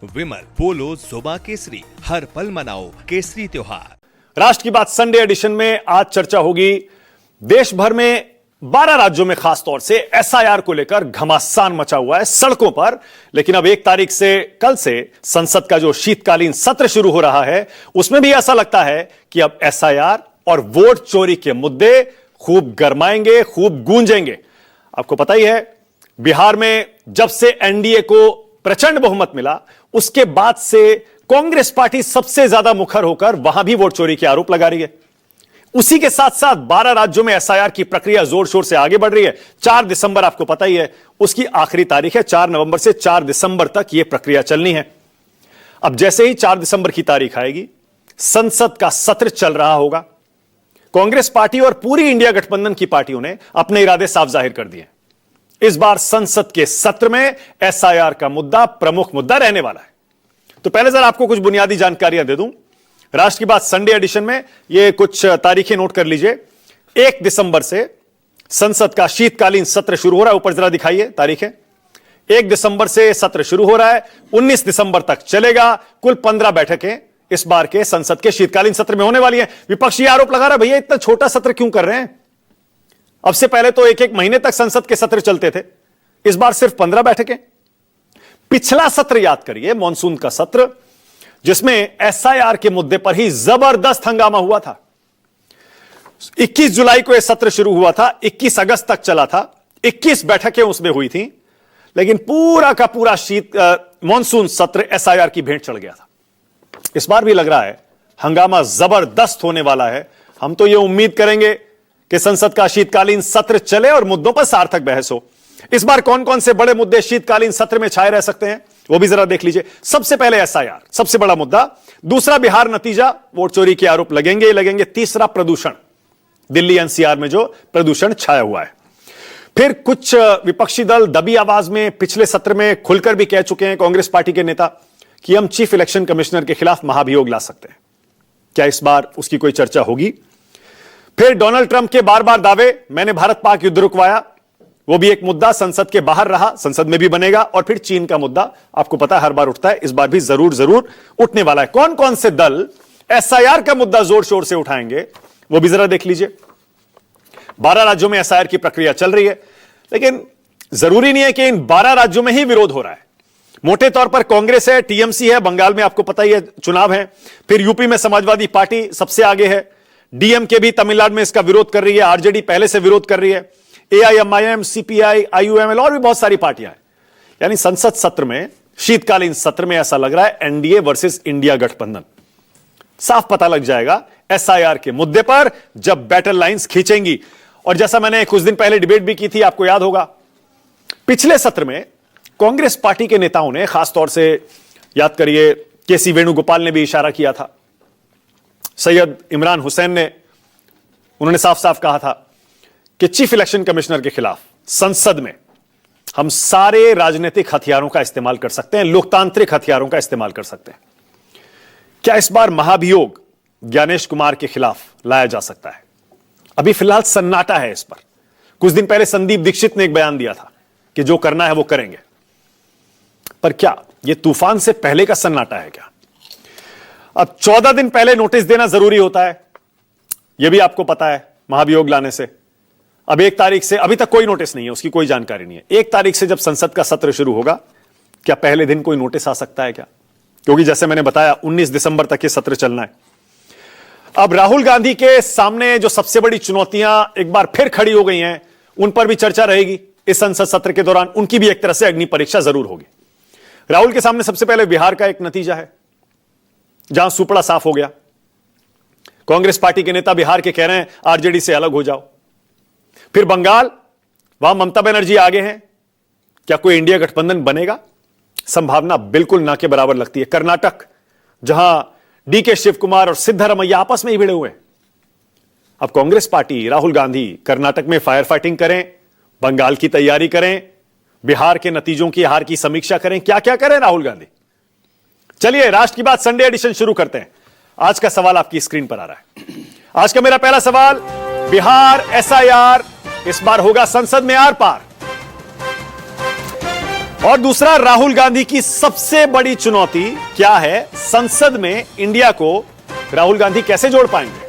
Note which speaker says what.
Speaker 1: विमल पोलो जोबा केसरी, हर पल मनाओ केसरी त्योहार।
Speaker 2: राष्ट्र की बात संडे एडिशन में आज चर्चा होगी। देश भर में 12 राज्यों में खासतौर से एसआईआर को लेकर घमासान मचा हुआ है सड़कों पर। लेकिन अब 1 तारीख से, कल से संसद का जो शीतकालीन सत्र शुरू हो रहा है, उसमें भी ऐसा लगता है कि अब एसआईआर और वोट चोरी के मुद्दे खूब गरमाएंगे, खूब गूंजेंगे। आपको पता ही है, बिहार में जब से एनडीए को प्रचंड बहुमत मिला, उसके बाद से कांग्रेस पार्टी सबसे ज्यादा मुखर होकर वहां भी वोट चोरी के आरोप लगा रही है। उसी के साथ साथ 12 राज्यों में एसआईआर की प्रक्रिया जोर शोर से आगे बढ़ रही है। 4 दिसंबर आपको पता ही है, उसकी आखिरी तारीख है। 4 नवंबर से 4 दिसंबर तक यह प्रक्रिया चलनी है। अब जैसे ही 4 दिसंबर की तारीख आएगी, संसद का सत्र चल रहा होगा। कांग्रेस पार्टी और पूरी इंडिया गठबंधन की पार्टियों ने अपने इरादे साफ जाहिर कर दिए। इस बार संसद के सत्र में एसआईआर का मुद्दा प्रमुख मुद्दा रहने वाला है। तो पहले जरा आपको कुछ बुनियादी जानकारियां दे दूं। राष्ट्र की बात संडे एडिशन में ये कुछ तारीखें नोट कर लीजिए। 1 दिसंबर से संसद का शीतकालीन सत्र शुरू हो रहा है। ऊपर जरा दिखाइए तारीखें। 1 दिसंबर से सत्र शुरू हो रहा है, 19 दिसंबर तक चलेगा। कुल 15 बैठकें इस बार के संसद के शीतकालीन सत्र में होने वाली हैं। विपक्ष ये आरोप लगा रहा है, भैया इतना छोटा सत्र क्यों कर रहे हैं? अब से पहले तो 1-1 महीने तक संसद के सत्र चलते थे, इस बार सिर्फ 15 बैठकें। पिछला सत्र याद करिए, मॉनसून का सत्र, जिसमें एसआईआर के मुद्दे पर ही जबरदस्त हंगामा हुआ था। 21 जुलाई को यह सत्र शुरू हुआ था, 21 अगस्त तक चला था, 21 बैठकें उसमें हुई थी। लेकिन पूरा का पूरा मॉनसून सत्र एसआईआर की भेंट चढ़ गया था। इस बार भी लग रहा है हंगामा जबरदस्त होने वाला है। हम तो यह उम्मीद करेंगे कि संसद का शीतकालीन सत्र चले और मुद्दों पर सार्थक बहस हो। इस बार कौन कौन से बड़े मुद्दे शीतकालीन सत्र में छाए रह सकते हैं, वो भी जरा देख लीजिए। सबसे पहले एसआईआर, सबसे बड़ा मुद्दा। दूसरा बिहार नतीजा, वोट चोरी के आरोप लगेंगे ही लगेंगे। तीसरा प्रदूषण, दिल्ली एनसीआर में जो प्रदूषण छाया हुआ है। फिर कुछ विपक्षी दल दबी आवाज में पिछले सत्र में खुलकर भी कह चुके हैं, कांग्रेस पार्टी के नेता, कि हम चीफ इलेक्शन कमिश्नर के खिलाफ महाभियोग ला सकते हैं। क्या इस बार उसकी कोई चर्चा होगी? फिर डोनाल्ड ट्रंप के बार बार दावे, मैंने भारत पाक युद्ध रुकवाया, वो भी एक मुद्दा संसद के बाहर रहा, संसद में भी बनेगा। और फिर चीन का मुद्दा, आपको पता है हर बार उठता है, इस बार भी जरूर उठने वाला है। कौन कौन से दल एसआईआर का मुद्दा जोर शोर से उठाएंगे, वो भी जरा देख लीजिए। 12 राज्यों में एसआईआर की प्रक्रिया चल रही है, लेकिन जरूरी नहीं है कि इन 12 राज्यों में ही विरोध हो रहा है। मोटे तौर पर कांग्रेस है, टीएमसी है, बंगाल में आपको पता ही है चुनाव है। फिर यूपी में समाजवादी पार्टी सबसे आगे है, डीएमके भी तमिलनाडु में इसका विरोध कर रही है, आरजेडी पहले से विरोध कर रही है, एआईएमआईएम, सीपीआई, आईयूएमएल और भी बहुत सारी पार्टियां हैं। यानी संसद सत्र में, शीतकालीन सत्र में ऐसा लग रहा है एनडीए वर्सेस इंडिया गठबंधन। साफ पता लग जाएगा एसआईआर के मुद्दे पर जब बैटल लाइंस खींचेंगी। और जैसा मैंने कुछ दिन पहले डिबेट भी की थी, आपको याद होगा, पिछले सत्र में कांग्रेस पार्टी के नेताओं ने, खासतौर से याद करिए केसी वेणुगोपाल ने भी इशारा किया था, सैयद इमरान हुसैन ने, उन्होंने साफ साफ कहा था कि चीफ इलेक्शन कमिश्नर के खिलाफ संसद में हम सारे राजनीतिक हथियारों का इस्तेमाल कर सकते हैं, लोकतांत्रिक हथियारों का इस्तेमाल कर सकते हैं। क्या इस बार महाभियोग ज्ञानेश कुमार के खिलाफ लाया जा सकता है? अभी फिलहाल सन्नाटा है इस पर। कुछ दिन पहले संदीप दीक्षित ने एक बयान दिया था कि जो करना है वो करेंगे, पर क्या यह तूफान से पहले का सन्नाटा है क्या? अब 14 दिन पहले नोटिस देना जरूरी होता है, यह भी आपको पता है, महाभियोग लाने से। अब 1 तारीख से अभी तक कोई नोटिस नहीं है, उसकी कोई जानकारी नहीं है। 1 तारीख से जब संसद का सत्र शुरू होगा, क्या पहले दिन कोई नोटिस आ सकता है क्या? क्योंकि जैसे मैंने बताया 19 दिसंबर तक ये सत्र चलना है। अब राहुल गांधी के सामने जो सबसे बड़ी चुनौतियां एक बार फिर खड़ी हो गई हैं, उन पर भी चर्चा रहेगी इस संसद सत्र के दौरान। उनकी भी एक तरह से अग्नि परीक्षा जरूर होगी। राहुल के सामने सबसे पहले बिहार का एक नतीजा है, जहां सुपड़ा साफ हो गया। कांग्रेस पार्टी के नेता बिहार के कह रहे हैं आरजेडी से अलग हो जाओ। फिर बंगाल, वहां ममता बनर्जी आगे हैं, क्या कोई इंडिया गठबंधन बनेगा? संभावना बिल्कुल ना के बराबर लगती है। कर्नाटक, जहां डीके शिव कुमार और सिद्धरमैया आपस में ही भिड़े हुए हैं। अब कांग्रेस पार्टी, राहुल गांधी कर्नाटक में फायर फाइटिंग करें, बंगाल की तैयारी करें, बिहार के नतीजों की हार की समीक्षा करें, क्या क्या करें राहुल गांधी? चलिए राष्ट्र की बात संडे एडिशन शुरू करते हैं। आज का सवाल आपकी स्क्रीन पर आ रहा है। आज का मेरा पहला सवाल, बिहार एसआईआर इस बार होगा संसद में आर पार? और दूसरा, राहुल गांधी की सबसे बड़ी चुनौती क्या है? संसद में इंडिया को राहुल गांधी कैसे जोड़ पाएंगे?